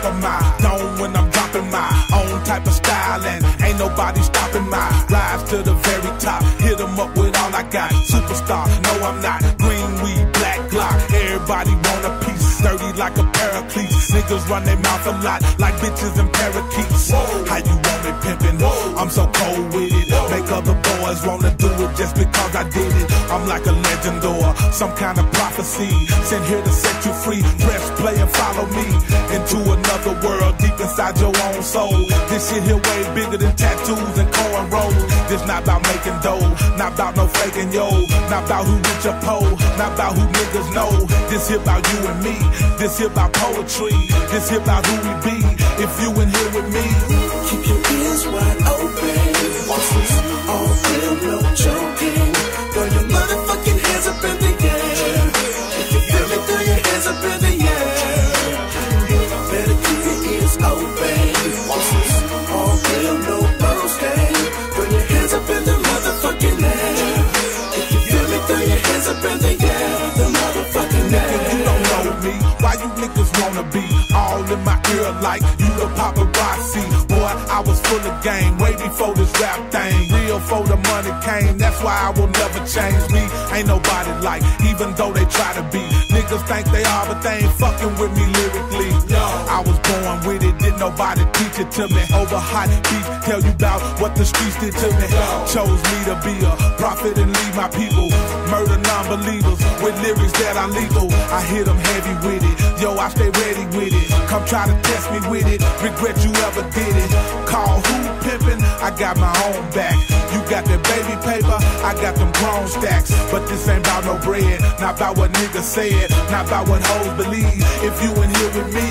of my dome when I'm dropping my own type of style, and ain't nobody stopping my rise to the very top. Hit 'em up with all I got. Superstar, no I'm not. Green weed, black Glock. Everybody want a piece. Dirty like a paraclete. Niggas run their mouth a lot like bitches and parakeets. How you want me pimpin'? I'm so cold with it. Make other boys wanna do it just because I did it. I'm like a legend or some kind of prophecy. Sent here to set you free. Press play and follow me into another world deep inside your own soul. This shit here way bigger than tattoos and cornrows. This not about making dough, not about no faking yo, not about who rich or poor, not about who niggas know. This here about you and me. This here about poetry. This here about who we be. If you in here with me, keep your ears wide open. This is all real, no joking. Throw your motherfucking hands up in the air. If you feel me, throw your hands up in the air. Better keep your ears open. This is all real, no boasting. Throw your hands up in the motherfucking air. If you feel me, throw your hands up in the air. The motherfucking air. You don't know me. Why you niggas wanna be all in my ear like you the paparazzi? Boy, I was full of game way before this rap thing. Real for the money came, that's why I will never change me. Ain't nobody like, even though they try to be. Niggas think they are, but they ain't fucking with me lyrically. I was born with it, didn't nobody teach it to me. Over hot beef, tell you about what the streets did to me. Chose me to be a prophet and lead my people. Murder non-believers with lyrics that are lethal. I hit them heavy with it, yo, I stay ready with it. Come try to test me with it, regret you ever did it. Call who pimpin', I got my own back. You got that baby paper, I got them grown stacks. But this ain't about no bread, not about what niggas said, not about what hoes believe. If you in here with me,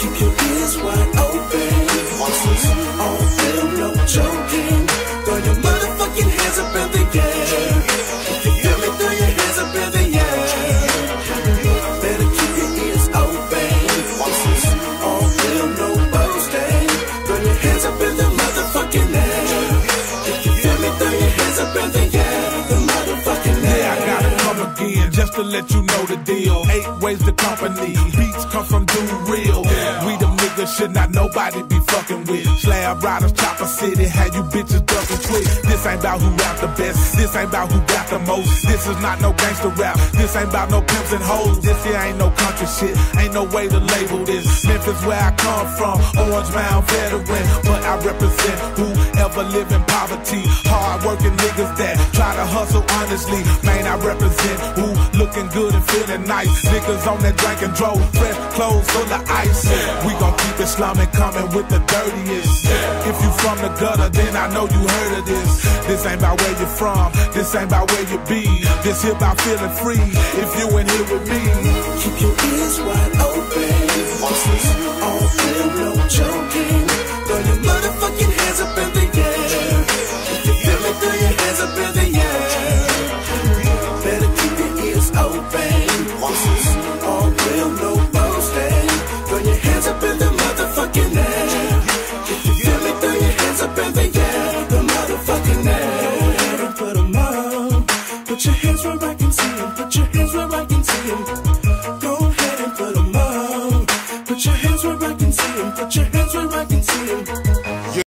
keep your ears wide open. This is all real, no joking. Throw your motherfucking hands up in the air. If you feel me, throw your hands up in the air. Better keep your ears open. This is all real, no boasting. Throw your hands up in the motherfucking air. If you feel me, throw your hands up in the air. The motherfucking air. yeah, I gotta come again just to let you know the deal. 8 ways to company, beats come from Dude Real. We the niggas should not nobody be fucking with. Slab riders, Chopper City, had you bitches ducking quick. This ain't about who rap the best, this ain't about who got the most. This is not no gangster rap, this ain't about no pimps and hoes. This here ain't no country shit, ain't no way to label this. Memphis where I come from, Orange Mound veteran. But I represent whoever live in poverty. Hard working niggas that try to hustle honestly. Man, I represent who looking good and feeling nice. Niggas on that drink and drove, fresh clothes full of ice. We gon' keep it slumming, coming with the dirtiest. If you from the gutter, then I know you heard of this. This ain't about where you're from, this ain't about where you be. This here about feeling free, if you in here with me. Keep your ears wide open. This is all real, no joking.